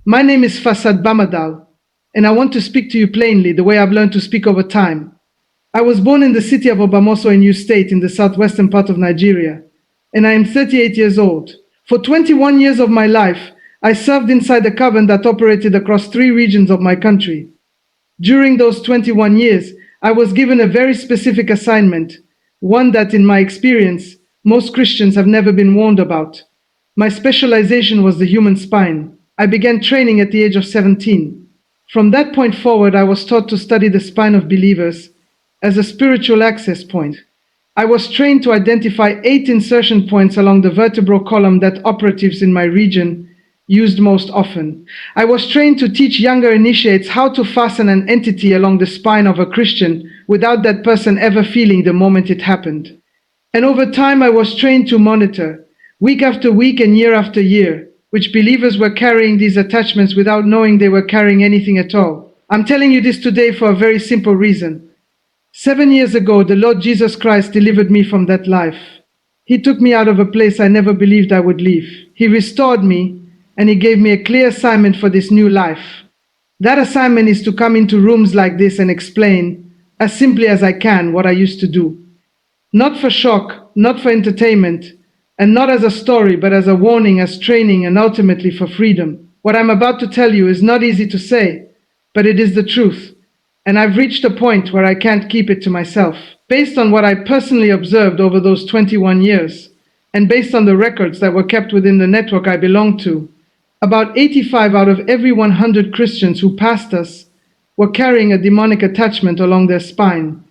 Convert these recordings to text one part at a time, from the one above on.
My name is Fasad Bamadal, and I want to speak to you plainly the way I've learned to speak over time. I was born in the city of Obamoso in New State in the southwestern part of Nigeria, and I am 38 years old. For 21 years of my life, I served inside a coven that operated across 3 regions of my country. During those 21 years, I was given a very specific assignment, one that, in my experience, most Christians have never been warned about. My specialization was the human spine. I began training at the age of 17. From that point forward, I was taught to study the spine of believers as a spiritual access point. I was trained to identify 8 insertion points along the vertebral column that operatives in my region used most often. I was trained to teach younger initiates how to fasten an entity along the spine of a Christian without that person ever feeling the moment it happened. And over time, I was trained to monitor, week after week and year after year, which believers were carrying these attachments without knowing they were carrying anything at all. I'm telling you this today for a very simple reason. 7 years ago, the Lord Jesus Christ delivered me from that life. He took me out of a place I never believed I would leave. He restored me, and He gave me a clear assignment for this new life. That assignment is to come into rooms like this and explain, as simply as I can, what I used to do. Not for shock, not for entertainment, and not as a story, but as a warning, as training, and ultimately for freedom. What I'm about to tell you is not easy to say, but it is the truth. And I've reached a point where I can't keep it to myself. Based on what I personally observed over those 21 years, and based on the records that were kept within the network I belonged to, about 85 out of every 100 Christians who passed us were carrying a demonic attachment along their spine.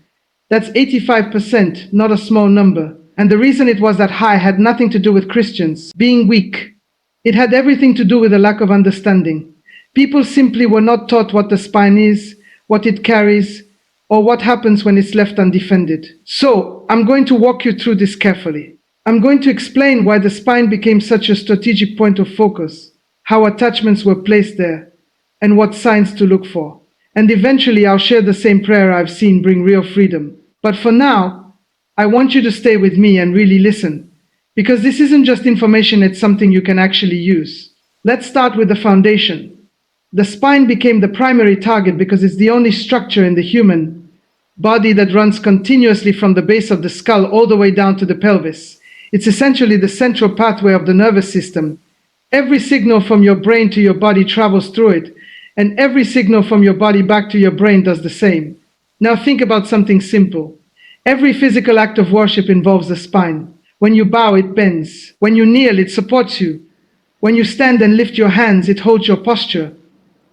That's 85%, not a small number. And the reason it was that high had nothing to do with Christians being weak. It had everything to do with a lack of understanding. People simply were not taught what the spine is, what it carries, or what happens when it's left undefended. So, I'm going to walk you through this carefully. I'm going to explain why the spine became such a strategic point of focus, how attachments were placed there, and what signs to look for. And eventually I'll share the same prayer I've seen bring real freedom. But for now, I want you to stay with me and really listen, because this isn't just information, it's something you can actually use. Let's start with the foundation. The spine became the primary target because it's the only structure in the human body that runs continuously from the base of the skull all the way down to the pelvis. It's essentially the central pathway of the nervous system. Every signal from your brain to your body travels through it, and every signal from your body back to your brain does the same. Now think about something simple. Every physical act of worship involves the spine. When you bow, it bends. When you kneel, it supports you. When you stand and lift your hands, it holds your posture.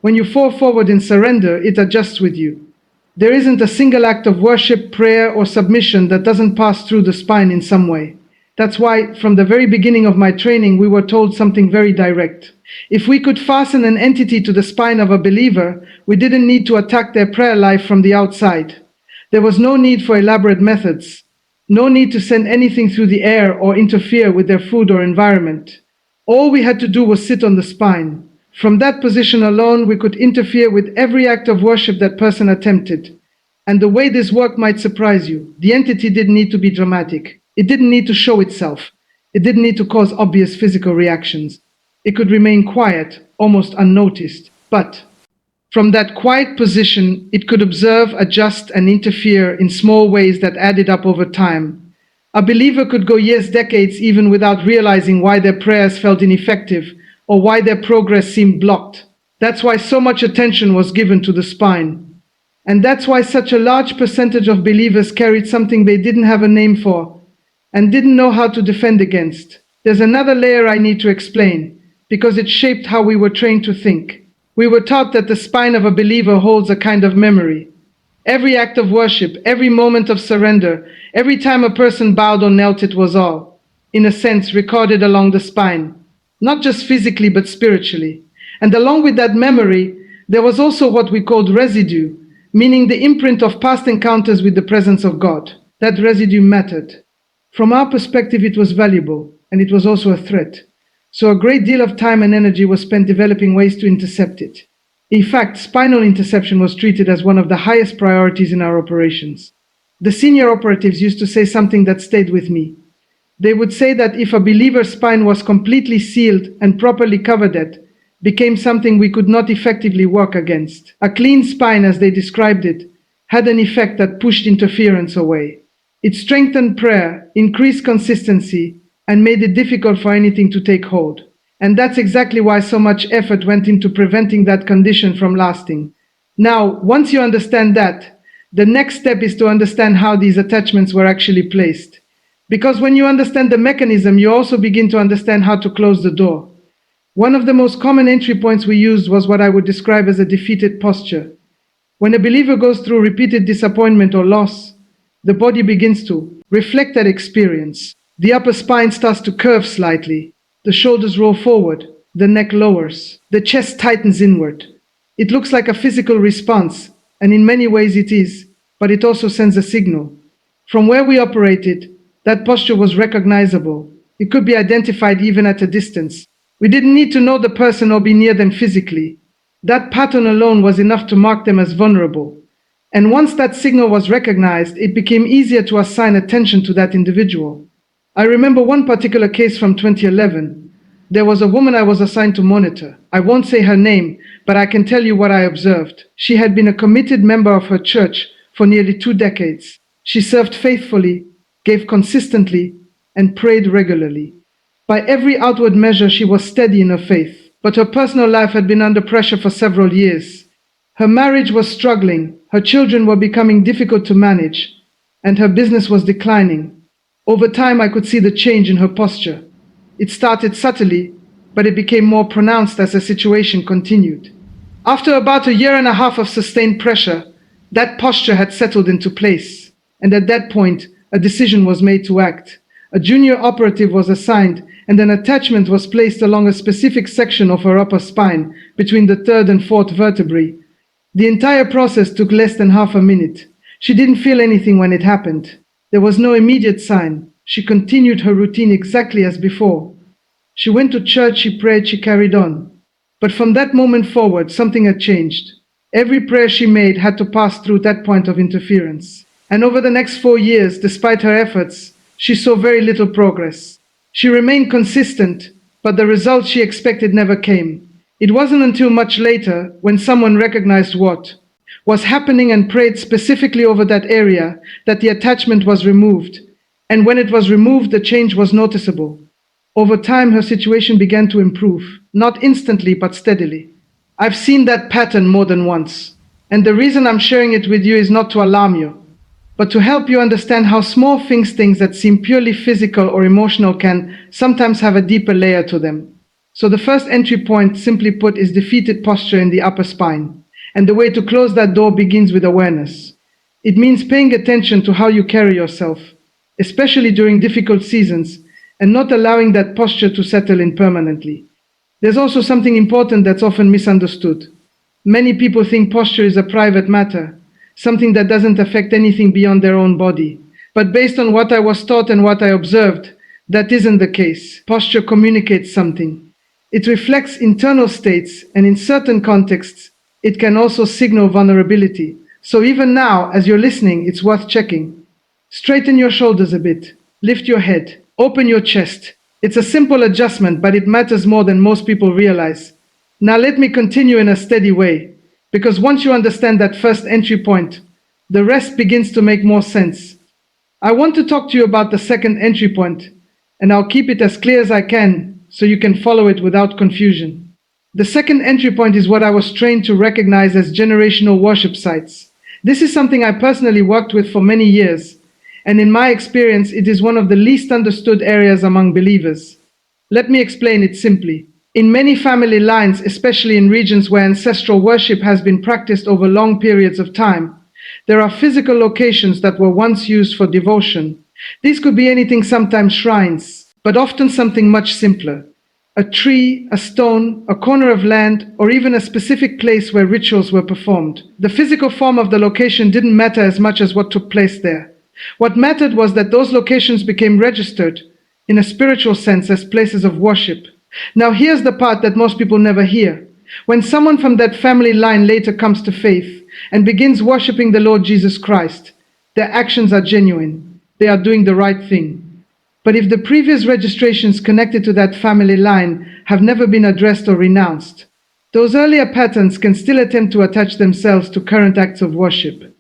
When you fall forward in surrender, it adjusts with you. There isn't a single act of worship, prayer, or submission that doesn't pass through the spine in some way. That's why, from the very beginning of my training, we were told something very direct. If we could fasten an entity to the spine of a believer, we didn't need to attack their prayer life from the outside. There was no need for elaborate methods, no need to send anything through the air or interfere with their food or environment. All we had to do was sit on the spine. From that position alone, we could interfere with every act of worship that person attempted. And the way this worked might surprise you. The entity didn't need to be dramatic. It didn't need to show itself. It didn't need to cause obvious physical reactions. It could remain quiet, almost unnoticed. But from that quiet position, it could observe, adjust, and interfere in small ways that added up over time. A believer could go years, decades, even without realizing why their prayers felt ineffective or why their progress seemed blocked. That's why so much attention was given to the spine. And that's why such a large percentage of believers carried something they didn't have a name for and didn't know how to defend against. There's another layer I need to explain, because it shaped how we were trained to think. We were taught that the spine of a believer holds a kind of memory. Every act of worship, every moment of surrender, every time a person bowed or knelt, it was all, in a sense, recorded along the spine. Not just physically, but spiritually. And along with that memory, there was also what we called residue, meaning the imprint of past encounters with the presence of God. That residue mattered. From our perspective, it was valuable, and it was also a threat. So a great deal of time and energy was spent developing ways to intercept it. In fact, spinal interception was treated as one of the highest priorities in our operations. The senior operatives used to say something that stayed with me. They would say that if a believer's spine was completely sealed and properly covered at, became something we could not effectively work against. A clean spine, as they described it, had an effect that pushed interference away. It strengthened prayer, increased consistency, and made it difficult for anything to take hold. And that's exactly why so much effort went into preventing that condition from lasting. Now, once you understand that, the next step is to understand how these attachments were actually placed. Because when you understand the mechanism, you also begin to understand how to close the door. One of the most common entry points we used was what I would describe as a defeated posture. When a believer goes through repeated disappointment or loss, the body begins to reflect that experience. The upper spine starts to curve slightly, the shoulders roll forward, the neck lowers, the chest tightens inward. It looks like a physical response, and in many ways it is, but it also sends a signal. From where we operated, that posture was recognizable. It could be identified even at a distance. We didn't need to know the person or be near them physically. That pattern alone was enough to mark them as vulnerable. And once that signal was recognized, it became easier to assign attention to that individual. I remember one particular case from 2011. There was a woman I was assigned to monitor. I won't say her name, but I can tell you what I observed. She had been a committed member of her church for nearly 2 decades. She served faithfully, gave consistently, and prayed regularly. By every outward measure, she was steady in her faith, but her personal life had been under pressure for several years. Her marriage was struggling, her children were becoming difficult to manage, and her business was declining. Over time, I could see the change in her posture. It started subtly, but it became more pronounced as the situation continued. After about a year and a half of sustained pressure, that posture had settled into place, and at that point, a decision was made to act. A junior operative was assigned, and an attachment was placed along a specific section of her upper spine, between the third and fourth vertebrae. The entire process took less than half a minute. She didn't feel anything when it happened. There was no immediate sign. She continued her routine exactly as before. She went to church, she prayed, she carried on. But from that moment forward, something had changed. Every prayer she made had to pass through that point of interference. And over the next 4 years, despite her efforts, she saw very little progress. She remained consistent, but the results she expected never came. It wasn't until much later, when someone recognized what was happening and prayed specifically over that area, that the attachment was removed. And when it was removed, the change was noticeable. Over time, her situation began to improve, not instantly, but steadily. I've seen that pattern more than once. And the reason I'm sharing it with you is not to alarm you, but to help you understand how small things that seem purely physical or emotional can sometimes have a deeper layer to them. So the first entry point, simply put, is defeated posture in the upper spine. And the way to close that door begins with awareness. It means paying attention to how you carry yourself, especially during difficult seasons, and not allowing that posture to settle in permanently. There's also something important that's often misunderstood. Many people think posture is a private matter, something that doesn't affect anything beyond their own body. But based on what I was taught and what I observed, that isn't the case. Posture communicates something. It reflects internal states, and in certain contexts, it can also signal vulnerability. So even now, as you're listening, it's worth checking. Straighten your shoulders a bit. Lift your head. Open your chest. It's a simple adjustment, but it matters more than most people realize. Now let me continue in a steady way, because once you understand that first entry point, the rest begins to make more sense. I want to talk to you about the second entry point, and I'll keep it as clear as I can so you can follow it without confusion. The second entry point is what I was trained to recognize as generational worship sites. This is something I personally worked with for many years, and in my experience, it is one of the least understood areas among believers. Let me explain it simply. In many family lines, especially in regions where ancestral worship has been practiced over long periods of time, there are physical locations that were once used for devotion. These could be anything, sometimes shrines, but often something much simpler. A tree, a stone, a corner of land, or even a specific place where rituals were performed. The physical form of the location didn't matter as much as what took place there. What mattered was that those locations became registered, in a spiritual sense, as places of worship. Now here's the part that most people never hear. When someone from that family line later comes to faith and begins worshiping the Lord Jesus Christ, their actions are genuine. They are doing the right thing. But if the previous registrations connected to that family line have never been addressed or renounced, Those earlier patterns can still attempt to attach themselves to current acts of worship.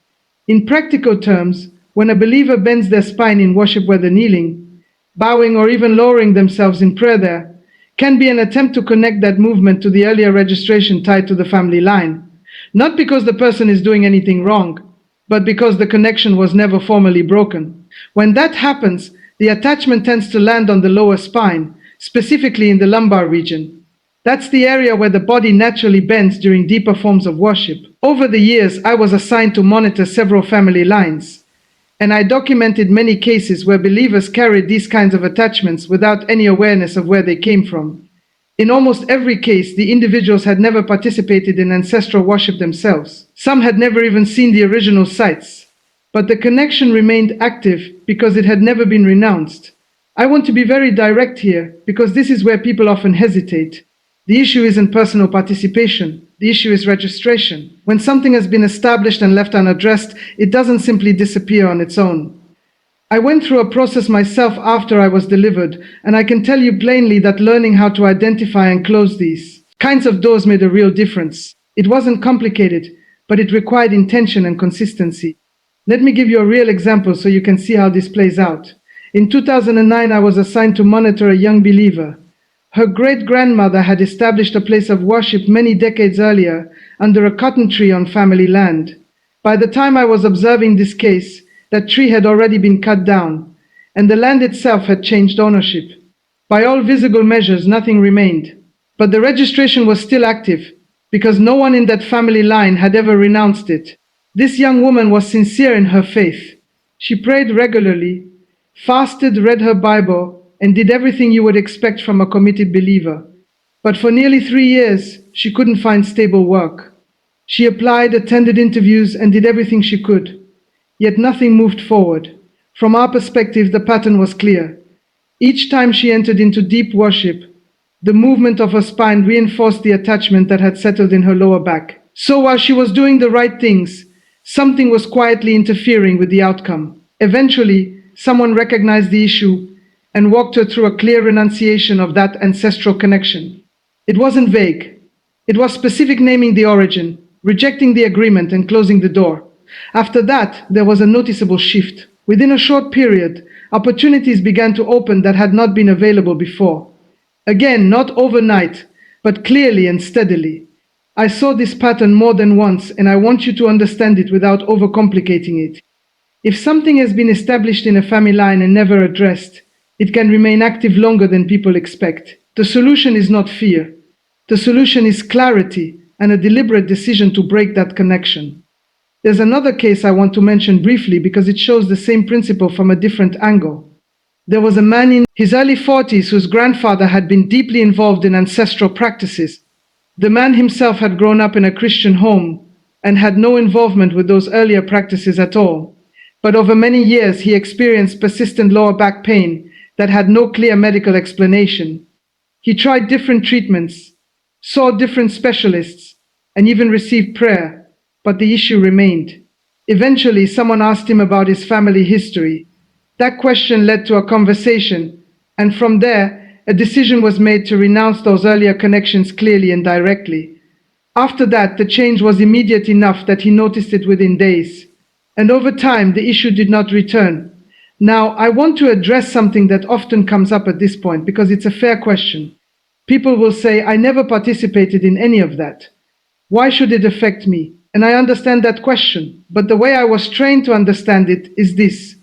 In practical terms, when a believer bends their spine in worship, whether kneeling, bowing, or even lowering themselves in prayer, there can be an attempt to connect that movement to the earlier registration tied to the family line. Not because the person is doing anything wrong, but because the connection was never formally broken. When that happens, the attachment tends to land on the lower spine, specifically in the lumbar region. That's the area where the body naturally bends during deeper forms of worship. Over the years, I was assigned to monitor several family lines, and I documented many cases where believers carried these kinds of attachments without any awareness of where they came from. In almost every case, the individuals had never participated in ancestral worship themselves. Some had never even seen the original sites, but the connection remained active because it had never been renounced. I want to be very direct here because this is where people often hesitate. The issue isn't personal participation. The issue is registration. When something has been established and left unaddressed, it doesn't simply disappear on its own. I went through a process myself after I was delivered, and I can tell you plainly that learning how to identify and close these kinds of doors made a real difference. It wasn't complicated, but it required intention and consistency. Let me give you a real example so you can see how this plays out. In 2009, I was assigned to monitor a young believer. Her great-grandmother had established a place of worship many decades earlier under a cotton tree on family land. By the time I was observing this case, that tree had already been cut down, and the land itself had changed ownership. By all visible measures, nothing remained. But the registration was still active, because no one in that family line had ever renounced it. This young woman was sincere in her faith. She prayed regularly, fasted, read her Bible, and did everything you would expect from a committed believer. But for nearly 3 years, she couldn't find stable work. She applied, attended interviews, and did everything she could. Yet nothing moved forward. From our perspective, the pattern was clear. Each time she entered into deep worship, the movement of her spine reinforced the attachment that had settled in her lower back. So while she was doing the right things, something was quietly interfering with the outcome. Eventually, someone recognized the issue and walked her through a clear renunciation of that ancestral connection. It wasn't vague. It was specific, naming the origin, rejecting the agreement, and closing the door. After that, there was a noticeable shift. Within a short period, opportunities began to open that had not been available before. Again, not overnight, but clearly and steadily. I saw this pattern more than once, and I want you to understand it without overcomplicating it. If something has been established in a family line and never addressed, it can remain active longer than people expect. The solution is not fear. The solution is clarity and a deliberate decision to break that connection. There's another case I want to mention briefly because it shows the same principle from a different angle. There was a man in his early 40s whose grandfather had been deeply involved in ancestral practices. The man himself had grown up in a Christian home and had no involvement with those earlier practices at all. But over many years, he experienced persistent lower back pain that had no clear medical explanation. He tried different treatments, saw different specialists, and even received prayer, but the issue remained. Eventually, someone asked him about his family history. That question led to a conversation, and from there, a decision was made to renounce those earlier connections clearly and directly. After that, the change was immediate enough that he noticed it within days. And over time, the issue did not return. Now, I want to address something that often comes up at this point because it's a fair question. People will say, I never participated in any of that. Why should it affect me? And I understand that question, but the way I was trained to understand it is this.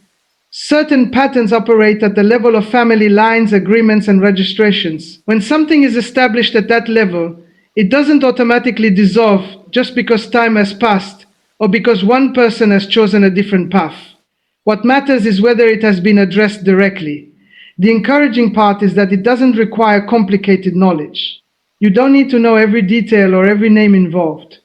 Certain patterns operate at the level of family lines, agreements, and registrations. When something is established at that level, it doesn't automatically dissolve just because time has passed or because one person has chosen a different path. What matters is whether it has been addressed directly. The encouraging part is that it doesn't require complicated knowledge. You don't need to know every detail or every name involved.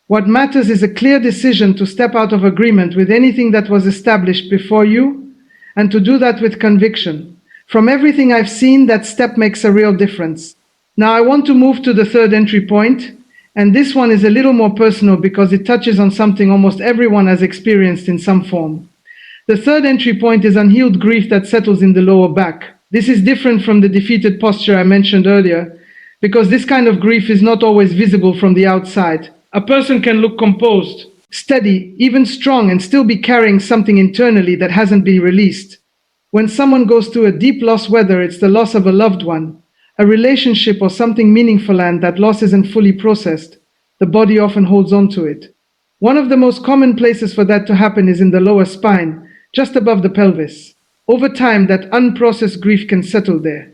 What matters is a clear decision to step out of agreement with anything that was established before you, and to do that with conviction. From everything I've seen, that step makes a real difference. Now I want to move to the third entry point, and this one is a little more personal because it touches on something almost everyone has experienced in some form. The third entry point is unhealed grief that settles in the lower back. This is different from the defeated posture I mentioned earlier because this kind of grief is not always visible from the outside. A person can look composed, steady, even strong, and still be carrying something internally that hasn't been released. When someone goes through a deep loss, whether it's the loss of a loved one, a relationship, or something meaningful, and that loss isn't fully processed, the body often holds on to it. One of the most common places for that to happen is in the lower spine, just above the pelvis. Over time, that unprocessed grief can settle there.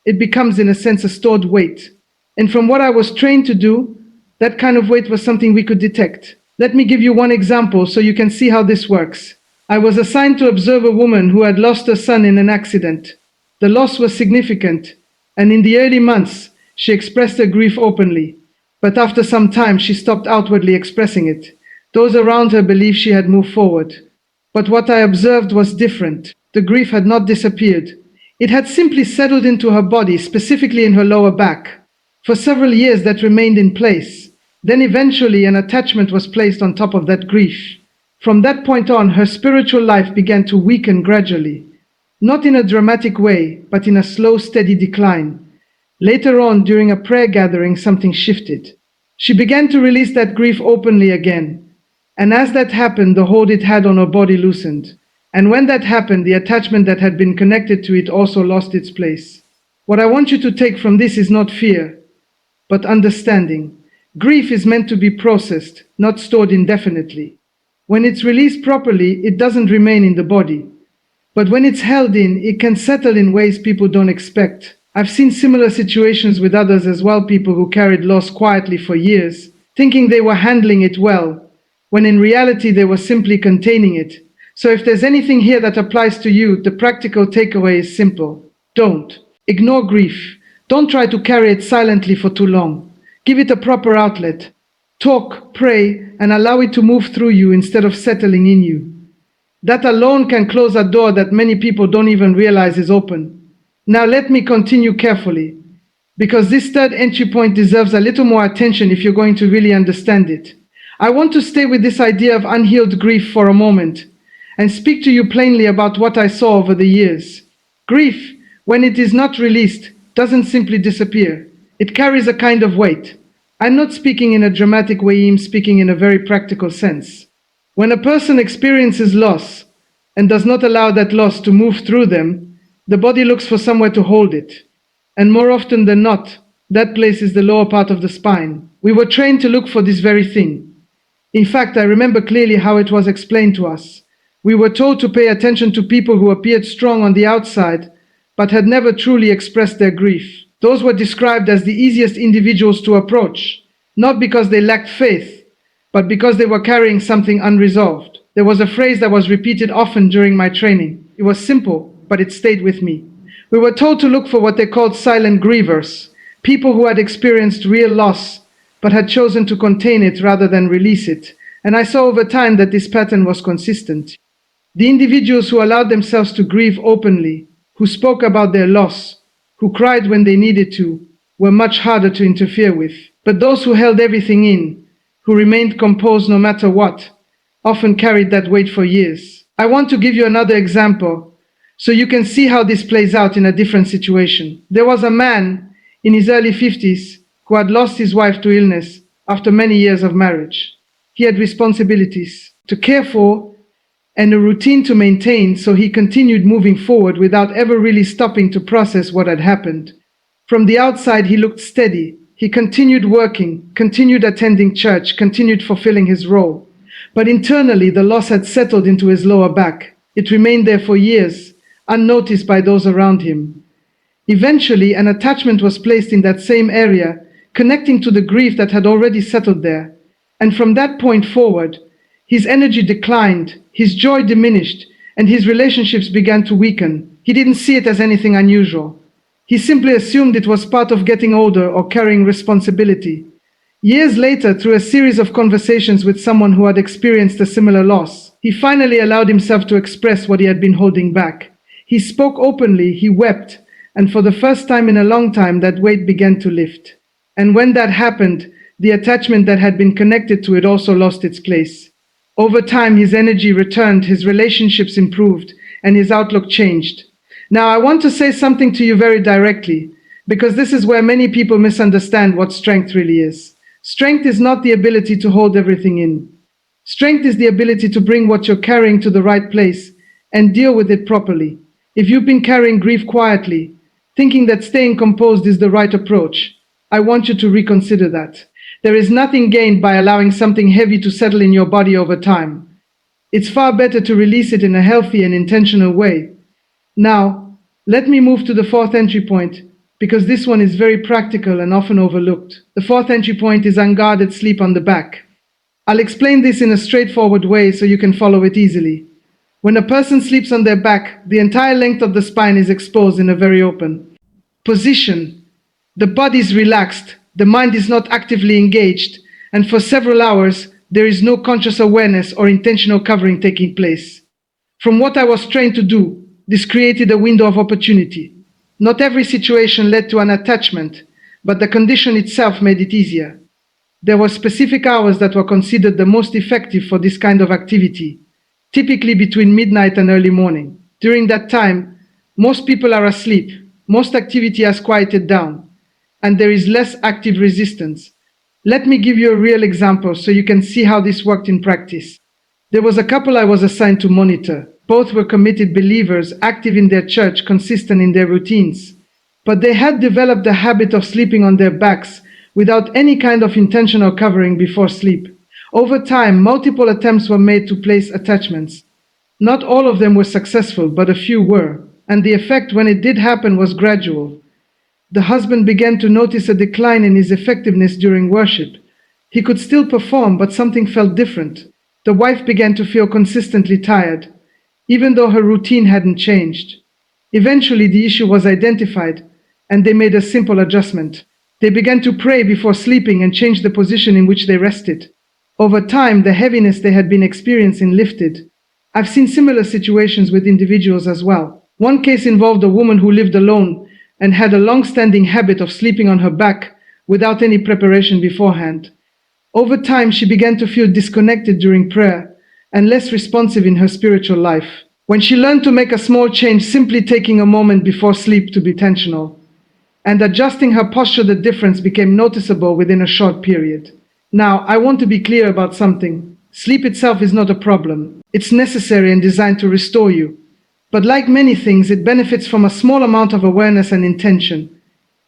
It becomes, in a sense, a stored weight. And from what I was trained to do, that kind of weight was something we could detect. Let me give you one example so you can see how this works. I was assigned to observe a woman who had lost her son in an accident. The loss was significant, and in the early months, she expressed her grief openly. But after some time, she stopped outwardly expressing it. Those around her believed she had moved forward. But what I observed was different. The grief had not disappeared. It had simply settled into her body, specifically in her lower back. For several years that remained in place. Then eventually an attachment was placed on top of that grief. From that point on, her spiritual life began to weaken gradually. Not in a dramatic way, but in a slow, steady decline. Later on, during a prayer gathering, something shifted. She began to release that grief openly again. And as that happened, the hold it had on her body loosened. And when that happened, the attachment that had been connected to it also lost its place. What I want you to take from this is not fear, but understanding. Grief is meant to be processed, not stored indefinitely. When it's released properly, it doesn't remain in the body. But when it's held in, it can settle in ways people don't expect. I've seen similar situations with others as well, people who carried loss quietly for years, thinking they were handling it well, when in reality they were simply containing it. So if there's anything here that applies to you, the practical takeaway is simple. Don't ignore grief. Don't try to carry it silently for too long. Give it a proper outlet. Talk, pray, and allow it to move through you instead of settling in you. That alone can close a door that many people don't even realize is open. Now let me continue carefully, because this third entry point deserves a little more attention if you're going to really understand it. I want to stay with this idea of unhealed grief for a moment and speak to you plainly about what I saw over the years. Grief, when it is not released, doesn't simply disappear. It carries a kind of weight. I'm not speaking in a dramatic way, I'm speaking in a very practical sense. When a person experiences loss and does not allow that loss to move through them, the body looks for somewhere to hold it. And more often than not, that place is the lower part of the spine. We were trained to look for this very thing. In fact, I remember clearly how it was explained to us. We were told to pay attention to people who appeared strong on the outside, but had never truly expressed their grief. Those were described as the easiest individuals to approach, not because they lacked faith, but because they were carrying something unresolved. There was a phrase that was repeated often during my training. It was simple, but it stayed with me. We were told to look for what they called silent grievers, people who had experienced real loss, but had chosen to contain it rather than release it. And I saw over time that this pattern was consistent. The individuals who allowed themselves to grieve openly, who spoke about their loss, who cried when they needed to, were much harder to interfere with. But those who held everything in, who remained composed no matter what, often carried that weight for years. I want to give you another example, so you can see how this plays out in a different situation. There was a man in his early 50s who had lost his wife to illness after many years of marriage. He had responsibilities to care for and a routine to maintain, so he continued moving forward without ever really stopping to process what had happened. From the outside, he looked steady. He continued working, continued attending church, continued fulfilling his role. But internally, the loss had settled into his lower back. It remained there for years, unnoticed by those around him. Eventually, an attachment was placed in that same area, connecting to the grief that had already settled there. And from that point forward, his energy declined, his joy diminished, and his relationships began to weaken. He didn't see it as anything unusual. He simply assumed it was part of getting older or carrying responsibility. Years later, through a series of conversations with someone who had experienced a similar loss, he finally allowed himself to express what he had been holding back. He spoke openly, he wept, and for the first time in a long time, that weight began to lift. And when that happened, the attachment that had been connected to it also lost its place. Over time, his energy returned, his relationships improved, and his outlook changed. Now, I want to say something to you very directly. because this is where many people misunderstand what strength really is. Strength is not the ability to hold everything in. Strength is the ability to bring what you're carrying to the right place and deal with it properly. If you've been carrying grief quietly, thinking that staying composed is the right approach, I want you to reconsider that. There is nothing gained by allowing something heavy to settle in your body over time. It's far better to release it in a healthy and intentional way. Now, let me move to the fourth entry point, because this one is very practical and often overlooked. The fourth entry point is unguarded sleep on the back. I'll explain this in a straightforward way so you can follow it easily. When a person sleeps on their back, the entire length of the spine is exposed in a very open position. The body is relaxed, the mind is not actively engaged, and for several hours, there is no conscious awareness or intentional covering taking place. From what I was trained to do, this created a window of opportunity. Not every situation led to an attachment, but the condition itself made it easier. There were specific hours that were considered the most effective for this kind of activity, typically between midnight and early morning. During that time, most people are asleep, most activity has quieted down, and there is less active resistance. Let me give you a real example so you can see how this worked in practice. There was a couple I was assigned to monitor. Both were committed believers, active in their church, consistent in their routines. But they had developed the habit of sleeping on their backs without any kind of intentional covering before sleep. Over time, multiple attempts were made to place attachments. Not all of them were successful, but a few were, and the effect when it did happen was gradual. The husband began to notice a decline in his effectiveness during worship. He could still perform, but something felt different. The wife began to feel consistently tired, even though her routine hadn't changed. Eventually, the issue was identified, and they made a simple adjustment. They began to pray before sleeping and changed the position in which they rested. Over time, the heaviness they had been experiencing lifted. I've seen similar situations with individuals as well. One case involved a woman who lived alone and had a long-standing habit of sleeping on her back without any preparation beforehand. Over time, she began to feel disconnected during prayer and less responsive in her spiritual life. When she learned to make a small change, simply taking a moment before sleep to be intentional, and adjusting her posture, the difference became noticeable within a short period. Now, I want to be clear about something. Sleep itself is not a problem. It's necessary and designed to restore you. But like many things, it benefits from a small amount of awareness and intention.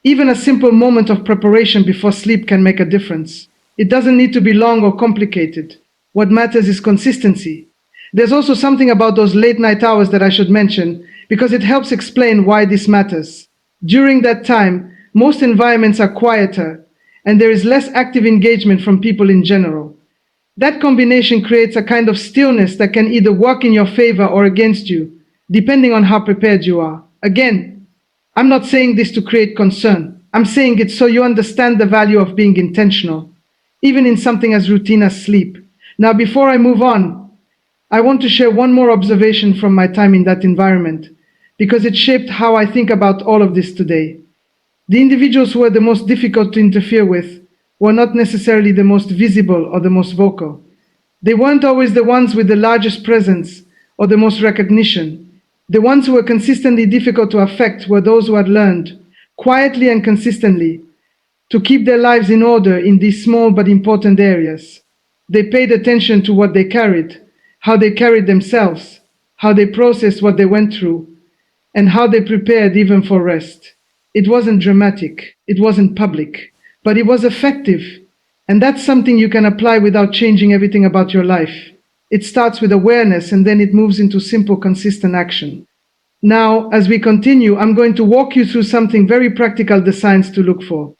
Even a simple moment of preparation before sleep can make a difference. It doesn't need to be long or complicated. What matters is consistency. There's also something about those late night hours that I should mention, because it helps explain why this matters. During that time, most environments are quieter, and there is less active engagement from people in general. That combination creates a kind of stillness that can either work in your favor or against you, depending on how prepared you are. Again, I'm not saying this to create concern. I'm saying it so you understand the value of being intentional, even in something as routine as sleep. Now, before I move on, I want to share one more observation from my time in that environment, because it shaped how I think about all of this today. The individuals who were the most difficult to interfere with were not necessarily the most visible or the most vocal. They weren't always the ones with the largest presence or the most recognition. The ones who were consistently difficult to affect were those who had learned, quietly and consistently, to keep their lives in order in these small but important areas. They paid attention to what they carried, how they carried themselves, how they processed what they went through, and how they prepared even for rest. It wasn't dramatic, it wasn't public, but it was effective. And that's something you can apply without changing everything about your life. It starts with awareness and then it moves into simple, consistent action. Now, as we continue, I'm going to walk you through something very practical, the signs to look for.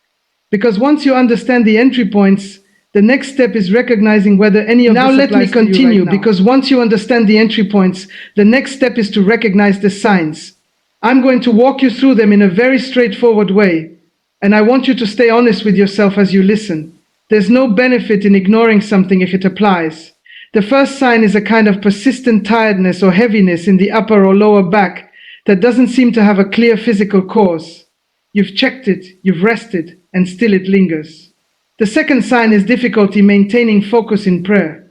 Because once you understand the entry points, the next step is recognizing whether any of this applies to you right now. Now let me continue, because once you understand the entry points, the next step is to recognize the signs. I'm going to walk you through them in a very straightforward way, and I want you to stay honest with yourself as you listen. There's no benefit in ignoring something if it applies. The first sign is a kind of persistent tiredness or heaviness in the upper or lower back that doesn't seem to have a clear physical cause. You've checked it, you've rested, and still it lingers. The second sign is difficulty maintaining focus in prayer.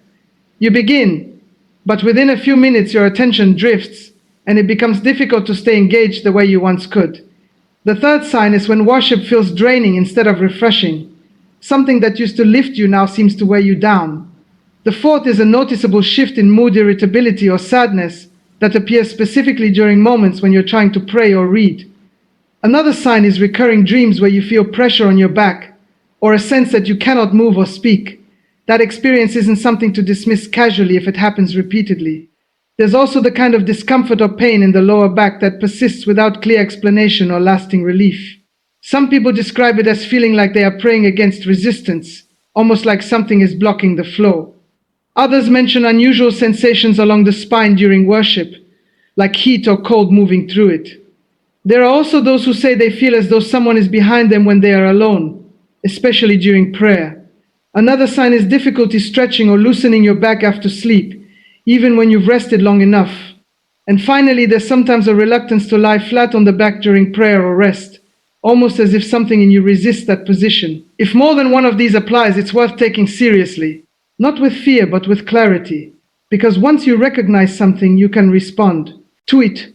You begin, but within a few minutes your attention drifts, and it becomes difficult to stay engaged the way you once could. The third sign is when worship feels draining instead of refreshing. Something that used to lift you now seems to weigh you down. The fourth is a noticeable shift in mood, irritability, or sadness that appears specifically during moments when you're trying to pray or read. Another sign is recurring dreams where you feel pressure on your back, or a sense that you cannot move or speak. That experience isn't something to dismiss casually if it happens repeatedly. There's also the kind of discomfort or pain in the lower back that persists without clear explanation or lasting relief. Some people describe it as feeling like they are praying against resistance, almost like something is blocking the flow. Others mention unusual sensations along the spine during worship, like heat or cold moving through it. There are also those who say they feel as though someone is behind them when they are alone, especially during prayer. Another sign is difficulty stretching or loosening your back after sleep, even when you've rested long enough. And finally, there's sometimes a reluctance to lie flat on the back during prayer or rest, almost as if something in you resists that position. If more than one of these applies, it's worth taking seriously, not with fear but with clarity, because once you recognize something, you can respond to it.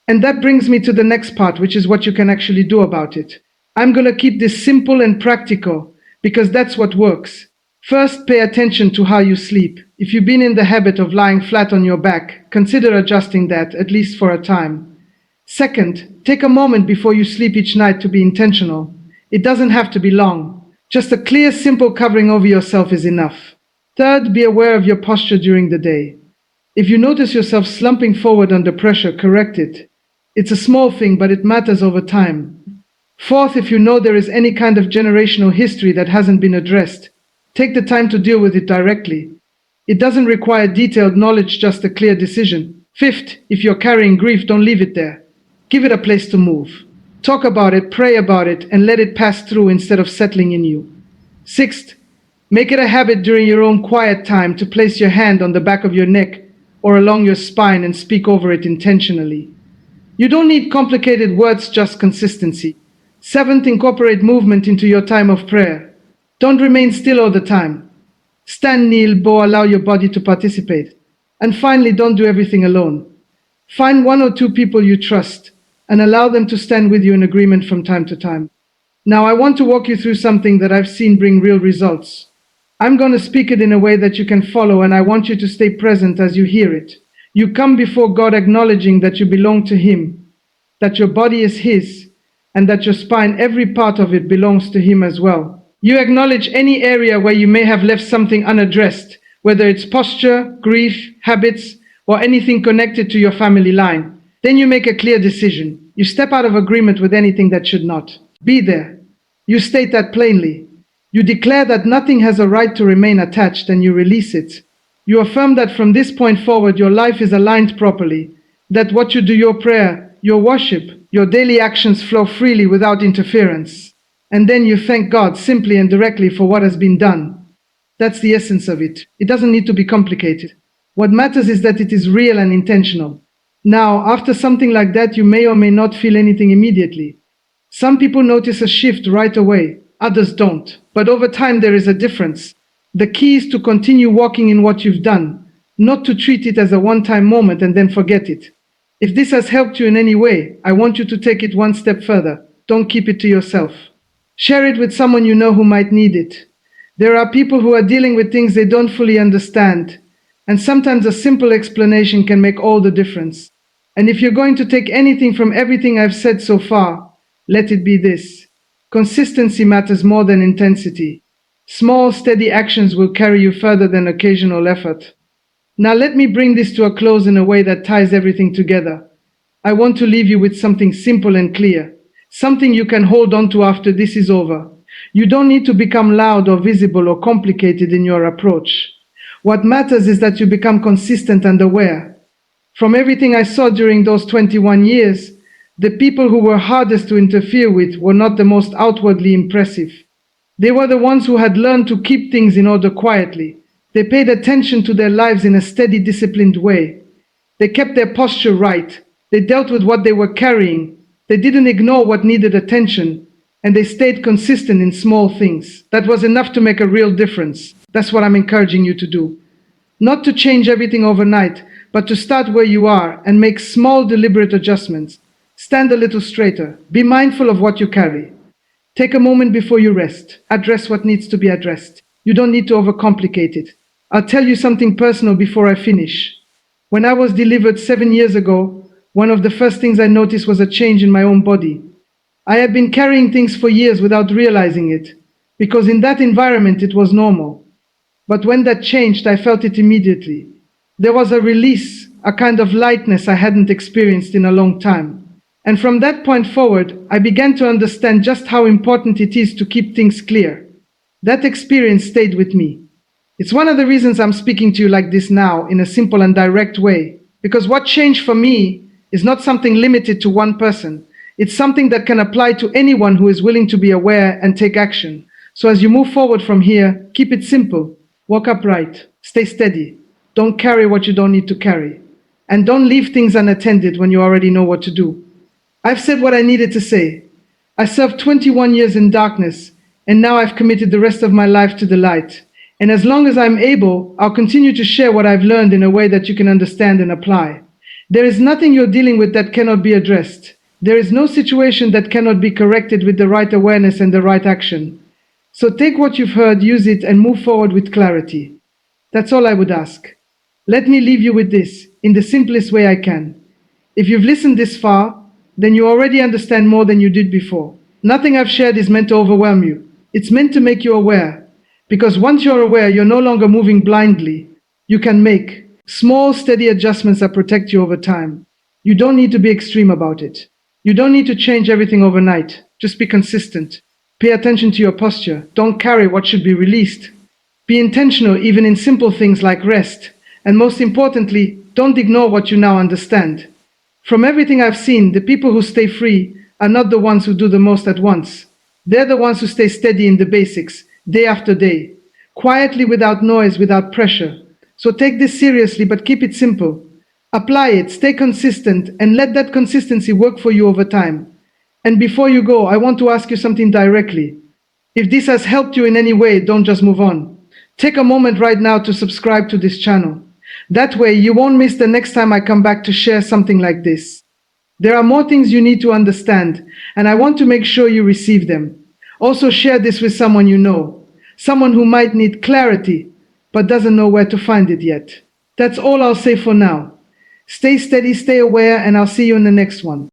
And that brings me to the next part, which is what you can actually do about it. I'm going to keep this simple and practical, because that's what works. First, pay attention to how you sleep. If you've been in the habit of lying flat on your back, consider adjusting that, at least for a time. Second, take a moment before you sleep each night to be intentional. It doesn't have to be long. Just a clear, simple covering over yourself is enough. Third, be aware of your posture during the day. If you notice yourself slumping forward under pressure, correct it. It's a small thing, but it matters over time. Fourth, if you know there is any kind of generational history that hasn't been addressed, take the time to deal with it directly. It doesn't require detailed knowledge, just a clear decision. Fifth, if you're carrying grief, don't leave it there. Give it a place to move. Talk about it, pray about it, and let it pass through instead of settling in you. Sixth, make it a habit during your own quiet time to place your hand on the back of your neck or along your spine and speak over it intentionally. You don't need complicated words, just consistency. Seventh, incorporate movement into your time of prayer. Don't remain still all the time. Stand, kneel, bow, allow your body to participate. And finally, don't do everything alone. Find one or two people you trust and allow them to stand with you in agreement from time to time. Now, I want to walk you through something that I've seen bring real results. I'm going to speak it in a way that you can follow, and I want you to stay present as you hear it. You come before God acknowledging that you belong to Him, that your body is His, and that your spine, every part of it, belongs to Him as well. You acknowledge any area where you may have left something unaddressed, whether it's posture, grief, habits, or anything connected to your family line. Then you make a clear decision. You step out of agreement with anything that should not be there. You state that plainly. You declare that nothing has a right to remain attached, and you release it. You affirm that from this point forward your life is aligned properly, that what you do, your prayer, your worship, your daily actions flow freely without interference. And then you thank God simply and directly for what has been done. That's the essence of it. It doesn't need to be complicated. What matters is that it is real and intentional. Now, after something like that, you may or may not feel anything immediately. Some people notice a shift right away, others don't. But over time there is a difference. The key is to continue walking in what you've done, not to treat it as a one-time moment and then forget it. If this has helped you in any way, I want you to take it one step further. Don't keep it to yourself. Share it with someone you know who might need it. There are people who are dealing with things they don't fully understand, and sometimes a simple explanation can make all the difference. And if you're going to take anything from everything I've said so far, let it be this. Consistency matters more than intensity. Small, steady actions will carry you further than occasional effort. Now let me bring this to a close in a way that ties everything together. I want to leave you with something simple and clear, something you can hold on to after this is over. You don't need to become loud or visible or complicated in your approach. What matters is that you become consistent and aware. From everything I saw during those 21 years, the people who were hardest to interfere with were not the most outwardly impressive. They were the ones who had learned to keep things in order quietly. They paid attention to their lives in a steady, disciplined way. They kept their posture right. They dealt with what they were carrying. They didn't ignore what needed attention. And they stayed consistent in small things. That was enough to make a real difference. That's what I'm encouraging you to do. Not to change everything overnight, but to start where you are and make small, deliberate adjustments. Stand a little straighter. Be mindful of what you carry. Take a moment before you rest. Address what needs to be addressed. You don't need to overcomplicate it. I'll tell you something personal before I finish. When I was delivered 7 years ago, one of the first things I noticed was a change in my own body. I had been carrying things for years without realizing it, because in that environment it was normal. But when that changed, I felt it immediately. There was a release, a kind of lightness I hadn't experienced in a long time. And from that point forward, I began to understand just how important it is to keep things clear. That experience stayed with me. It's one of the reasons I'm speaking to you like this now, in a simple and direct way, because what changed for me is not something limited to one person. It's something that can apply to anyone who is willing to be aware and take action. So as you move forward from here, keep it simple. Walk upright. Stay steady. Don't carry what you don't need to carry. And don't leave things unattended when you already know what to do. I've said what I needed to say. I served 21 years in darkness, and now I've committed the rest of my life to the light. And as long as I'm able, I'll continue to share what I've learned in a way that you can understand and apply. There is nothing you're dealing with that cannot be addressed. There is no situation that cannot be corrected with the right awareness and the right action. So take what you've heard, use it, and move forward with clarity. That's all I would ask. Let me leave you with this, in the simplest way I can. If you've listened this far, then you already understand more than you did before. Nothing I've shared is meant to overwhelm you. It's meant to make you aware. Because once you're aware, you're no longer moving blindly. You can make small, steady adjustments that protect you over time. You don't need to be extreme about it. You don't need to change everything overnight. Just be consistent. Pay attention to your posture. Don't carry what should be released. Be intentional even in simple things like rest. And most importantly, don't ignore what you now understand. From everything I've seen, the people who stay free are not the ones who do the most at once. They're the ones who stay steady in the basics, day after day, quietly, without noise, without pressure. So take this seriously, but keep it simple. Apply it, stay consistent, and let that consistency work for you over time. And before you go, I want to ask you something directly. If this has helped you in any way, don't just move on. Take a moment right now to subscribe to this channel. That way, you won't miss the next time I come back to share something like this. There are more things you need to understand, and I want to make sure you receive them. Also share this with someone you know, someone who might need clarity, but doesn't know where to find it yet. That's all I'll say for now. Stay steady, stay aware, and I'll see you in the next one.